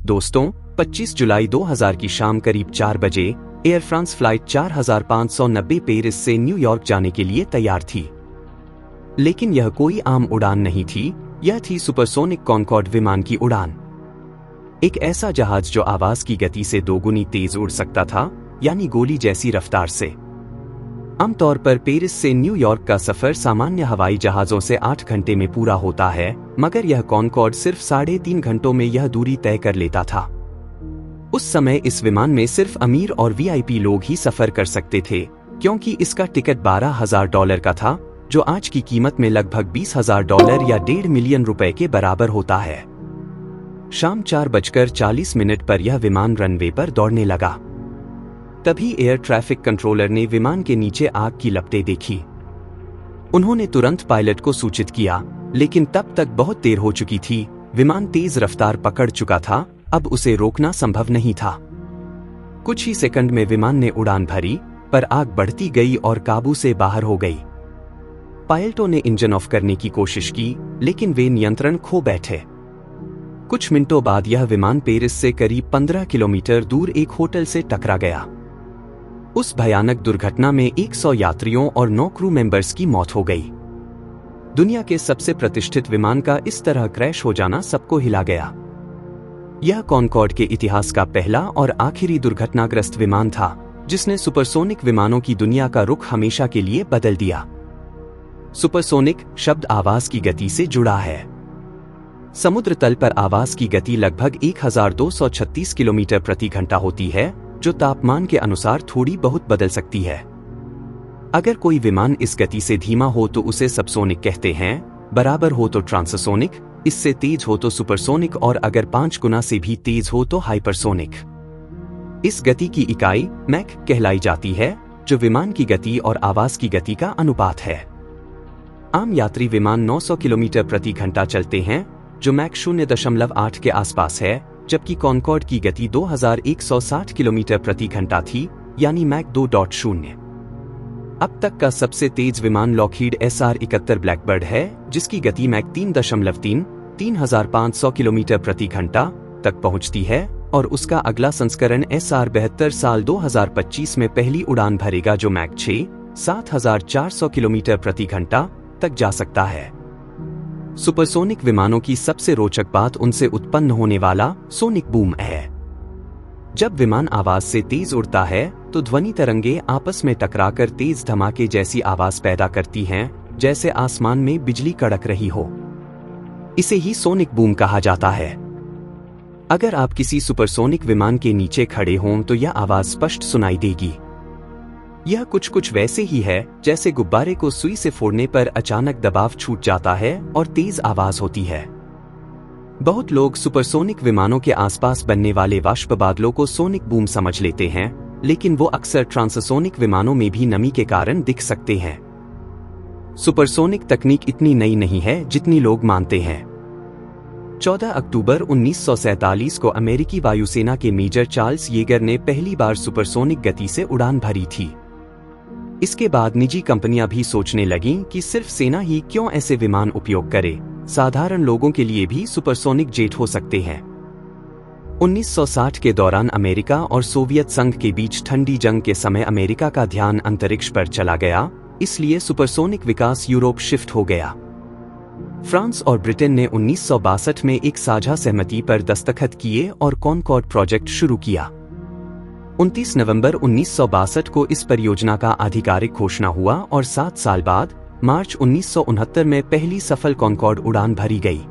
दोस्तों, 25 जुलाई 2000 की शाम करीब 4 बजे एयर फ्रांस फ्लाइट 4590 पेरिस से न्यूयॉर्क जाने के लिए तैयार थी। लेकिन यह कोई आम उड़ान नहीं थी, यह थी सुपरसोनिक कॉनकॉर्ड विमान की उड़ान। एक ऐसा जहाज जो आवाज की गति से दोगुनी तेज उड़ सकता था, यानी गोली जैसी रफ्तार से। आमतौर पर पेरिस से न्यूयॉर्क का सफर सामान्य हवाई जहाजों से 8 घंटे में पूरा होता है, मगर यह कॉनकॉर्ड सिर्फ 3.5 घंटों में यह दूरी तय कर लेता था। उस समय इस विमान में सिर्फ अमीर और वीआईपी लोग ही सफर कर सकते थे, क्योंकि इसका टिकट $12,000 का था, जो आज की कीमत में लगभग $20,000 या 1.5 मिलियन रुपए के बराबर होता है। शाम 4:40 पर यह विमान रनवे पर दौड़ने लगा। तभी एयर ट्रैफिक कंट्रोलर ने विमान के नीचे आग की लपटें देखी। उन्होंने तुरंत पायलट को सूचित किया, लेकिन तब तक बहुत देर हो चुकी थी। विमान तेज रफ्तार पकड़ चुका था, अब उसे रोकना संभव नहीं था। कुछ ही सेकंड में विमान ने उड़ान भरी, पर आग बढ़ती गई और काबू से बाहर हो गई। पायलटों ने इंजन ऑफ करने की कोशिश की, लेकिन वे नियंत्रण खो बैठे। कुछ मिनटों बाद यह विमान पेरिस से करीब 15 किलोमीटर दूर एक होटल से टकरा गया। उस भयानक दुर्घटना में 100 यात्रियों और 9 क्रू मेंबर्स की मौत हो गई। दुनिया के सबसे प्रतिष्ठित विमान का इस तरह क्रैश हो जाना सबको हिला गया। यह कॉनकॉर्ड के इतिहास का पहला और आखिरी दुर्घटनाग्रस्त विमान था, जिसने सुपरसोनिक विमानों की दुनिया का रुख हमेशा के लिए बदल दिया। सुपरसोनिक शब्द आवाज की गति से जुड़ा है। समुद्र तल पर आवाज की गति लगभग 1236 किलोमीटर प्रति घंटा होती है, जो तापमान के अनुसार थोड़ी बहुत बदल सकती है। अगर कोई विमान इस गति से धीमा हो तो उसे सबसोनिक कहते हैं, बराबर हो तो ट्रांससोनिक, इससे तेज हो तो सुपरसोनिक और अगर 5 गुना से भी तेज हो तो हाइपरसोनिक। इस गति की इकाई मैक कहलाई जाती है, जो विमान की गति और आवाज की गति का अनुपात है। आम यात्री विमान 900 किलोमीटर प्रति घंटा चलते हैं, जो मैक 0.8 के आसपास है, जबकि कॉनकॉर्ड की गति 2160 किलोमीटर प्रति घंटा थी, यानी मैक 2.0। अब तक का सबसे तेज विमान लॉकहीड SR-71 ब्लैकबर्ड है, जिसकी गति मैक 3.3 किलोमीटर प्रति घंटा तक पहुंचती है, और उसका अगला संस्करण SR-72 साल 2025 में पहली उड़ान भरेगा, जो मैक 7,400 किलोमीटर प्रति घंटा तक जा सकता है। सुपरसोनिक विमानों की सबसे रोचक बात उनसे उत्पन्न होने वाला सोनिक बूम है। जब विमान आवाज से तेज उड़ता है तो ध्वनि तरंगे आपस में टकराकर तेज धमाके जैसी आवाज पैदा करती हैं, जैसे आसमान में बिजली कड़क रही हो। इसे ही सोनिक बूम कहा जाता है। अगर आप किसी सुपरसोनिक विमान के नीचे खड़े हों तो यह आवाज स्पष्ट सुनाई देगी। यह कुछ वैसे ही है जैसे गुब्बारे को सुई से फोड़ने पर अचानक दबाव छूट जाता है और तेज आवाज होती है। बहुत लोग सुपरसोनिक विमानों के आसपास बनने वाले वाष्प बादलों को सोनिक बूम समझ लेते हैं, लेकिन वो अक्सर ट्रांससोनिक विमानों में भी नमी के कारण दिख सकते हैं। सुपरसोनिक तकनीक इतनी नई नहीं है जितनी लोग मानते हैं। 14 अक्टूबर 1947 को अमेरिकी वायुसेना के मेजर चार्ल्स येगर ने पहली बार सुपरसोनिक गति से उड़ान भरी थी। इसके बाद निजी कंपनियां भी सोचने लगीं कि सिर्फ सेना ही क्यों ऐसे विमान उपयोग करे, साधारण लोगों के लिए भी सुपरसोनिक जेट हो सकते हैं। 1960 के दौरान अमेरिका और सोवियत संघ के बीच ठंडी जंग के समय अमेरिका का ध्यान अंतरिक्ष पर चला गया, इसलिए सुपरसोनिक विकास यूरोप शिफ्ट हो गया। फ्रांस और ब्रिटेन ने 1962 में एक साझा सहमति पर दस्तखत किए और कॉनकॉर्ड प्रोजेक्ट शुरू किया। 29 नवंबर 1962 को इस परियोजना का आधिकारिक घोषणा हुआ और 7 साल बाद मार्च 1969 में पहली सफल कॉनकॉर्ड उड़ान भरी गई।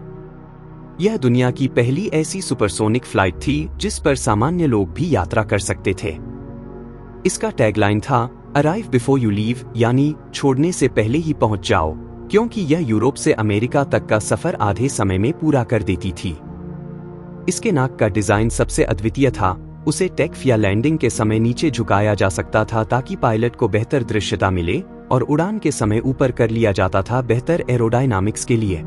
यह दुनिया की पहली ऐसी सुपरसोनिक फ्लाइट थी जिस पर सामान्य लोग भी यात्रा कर सकते थे। इसका टैगलाइन था अराइव बिफोर यू लीव, यानी छोड़ने से पहले ही पहुंच जाओ, क्योंकि यह यूरोप से अमेरिका तक का सफर आधे समय में पूरा कर देती थी। इसके नाक का डिजाइन सबसे अद्वितीय था। उसे टेक या लैंडिंग के समय नीचे झुकाया जा सकता था ताकि पायलट को बेहतर दृश्यता मिले, और उड़ान के समय ऊपर कर लिया जाता था बेहतर एरोडायनामिक्स के लिए।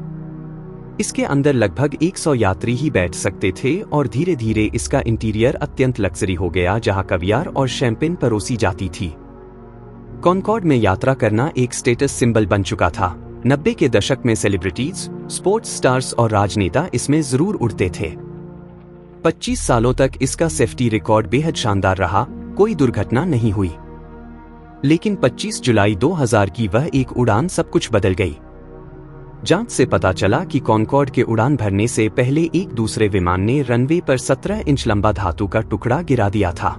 इसके अंदर लगभग 100 यात्री ही बैठ सकते थे और धीरे धीरे इसका इंटीरियर अत्यंत लग्जरी हो गया, जहां कवियार और शैंपेन परोसी जाती थी। कॉनकॉर्ड में यात्रा करना एक स्टेटस सिंबल बन चुका था। 90 के दशक में सेलिब्रिटीज, स्पोर्ट्स स्टार्स और राजनेता इसमें जरूर उड़ते थे। 25 सालों तक इसका सेफ्टी रिकॉर्ड बेहद शानदार रहा, कोई दुर्घटना नहीं हुई। लेकिन 25 जुलाई 2000 की वह एक उड़ान सब कुछ बदल गई। जांच से पता चला कि कॉनकॉर्ड के उड़ान भरने से पहले एक दूसरे विमान ने रनवे पर 17 इंच लंबा धातु का टुकड़ा गिरा दिया था।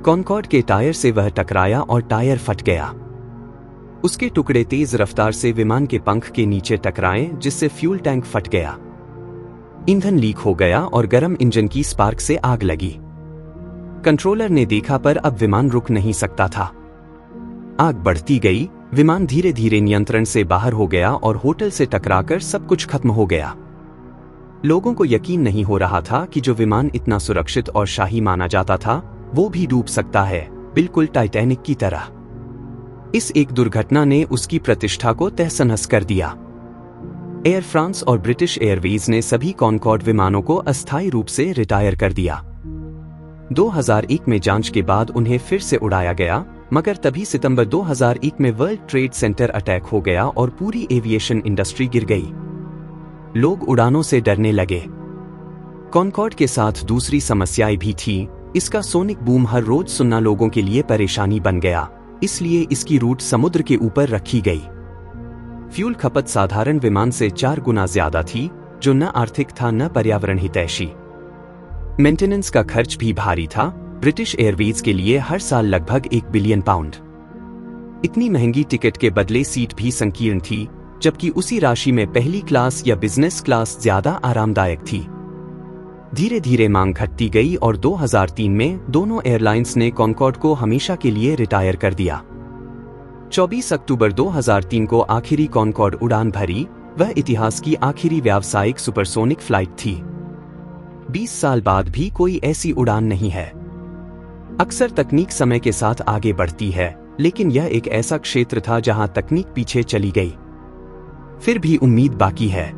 कॉनकॉर्ड के टायर से वह टकराया और टायर फट गया। उसके टुकड़े तेज रफ्तार से विमान के पंख के नीचे टकराए, जिससे फ्यूल टैंक फट गया। ईंधन लीक हो गया और गर्म इंजन की स्पार्क से आग लगी। कंट्रोलर ने देखा पर अब विमान रुक नहीं सकता था। आग बढ़ती गई, विमान धीरे धीरे नियंत्रण से बाहर हो गया और होटल से टकराकर सब कुछ खत्म हो गया। लोगों को यकीन नहीं हो रहा था कि जो विमान इतना सुरक्षित और शाही माना जाता था, वो भी डूब सकता है, बिल्कुल टाइटैनिक की तरह। इस एक दुर्घटना ने उसकी प्रतिष्ठा को तहस-नहस कर दिया। एयर फ्रांस और ब्रिटिश एयरवेज ने सभी कॉनकॉर्ड विमानों को अस्थायी रूप से रिटायर कर दिया। 2001 में जांच के बाद उन्हें फिर से उड़ाया गया, मगर तभी सितंबर 2001 में वर्ल्ड ट्रेड सेंटर अटैक हो गया और पूरी एविएशन इंडस्ट्री गिर गई। लोग उड़ानों से डरने लगे। कॉनकॉर्ड के साथ दूसरी समस्याएं भी थीं। इसका सोनिक बूम हर रोज सुनना लोगों के लिए परेशानी बन गया, इसलिए इसकी रूट समुद्र के ऊपर रखी गई। फ्यूल खपत साधारण विमान से 4 गुना ज्यादा थी, जो न आर्थिक था न पर्यावरण हितैषी। मेंटेनेंस का खर्च भी भारी था। ब्रिटिश एयरवेज के लिए हर साल लगभग 1 बिलियन पाउंड। इतनी महंगी टिकट के बदले सीट भी संकीर्ण थी, जबकि उसी राशि में पहली क्लास या बिजनेस क्लास ज्यादा आरामदायक थी। धीरे धीरे मांग घटती गई और 2003 में दोनों एयरलाइंस ने कॉनकॉर्ड को हमेशा के लिए रिटायर कर दिया। 24 अक्टूबर 2003 को आखिरी कॉनकॉर्ड उड़ान भरी। वह इतिहास की आखिरी व्यावसायिक सुपरसोनिक फ्लाइट थी। 20 साल बाद भी कोई ऐसी उड़ान नहीं है। अक्सर तकनीक समय के साथ आगे बढ़ती है, लेकिन यह एक ऐसा क्षेत्र था जहां तकनीक पीछे चली गई। फिर भी उम्मीद बाकी है।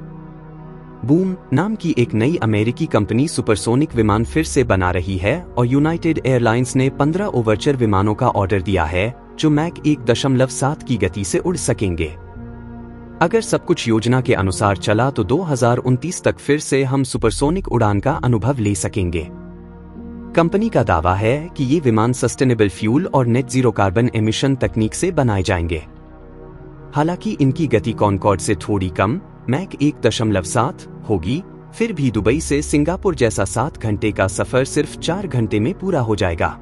बूम नाम की एक नई अमेरिकी कंपनी सुपरसोनिक विमान फिर से बना रही है और यूनाइटेड एयरलाइंस ने 15 ओवरचर विमानों का ऑर्डर दिया है, जो मैक 1.7 की गति से उड़ सकेंगे। अगर सब कुछ योजना के अनुसार चला तो 2029 तक फिर से हम सुपरसोनिक उड़ान का अनुभव ले सकेंगे। कंपनी का दावा है कि ये विमान सस्टेनेबल फ्यूल और नेट जीरो कार्बन एमिशन तकनीक से बनाए जाएंगे। हालांकि इनकी गति कॉनकॉर्ड से थोड़ी कम, मैक 1.7 होगी, फिर भी दुबई से सिंगापुर जैसा 7 घंटे का सफर सिर्फ 4 घंटे में पूरा हो जाएगा।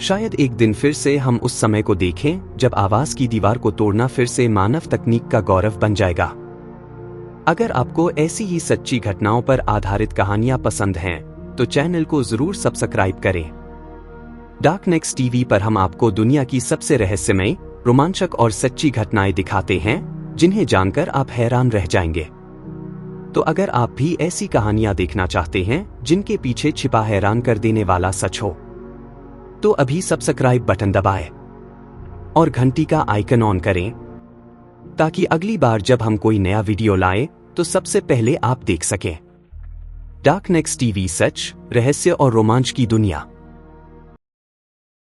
शायद एक दिन फिर से हम उस समय को देखें जब आवाज की दीवार को तोड़ना फिर से मानव तकनीक का गौरव बन जाएगा। अगर आपको ऐसी ही सच्ची घटनाओं पर आधारित कहानियां पसंद हैं, तो चैनल को जरूर सब्सक्राइब करें। डार्क नेक्स्ट टीवी पर हम आपको दुनिया की सबसे रहस्यमय, रोमांचक और सच्ची घटनाएं दिखाते हैं, जिन्हें जानकर आप हैरान रह जाएंगे। तो अगर आप भी ऐसी कहानियां देखना चाहते हैं जिनके पीछे छिपा हैरान कर देने वाला सच हो, तो अभी सब्सक्राइब बटन दबाएं और घंटी का आइकन ऑन करें, ताकि अगली बार जब हम कोई नया वीडियो लाएं तो सबसे पहले आप देख सकें। डार्क नेक्स्ट टीवी, सच, रहस्य और रोमांच की दुनिया।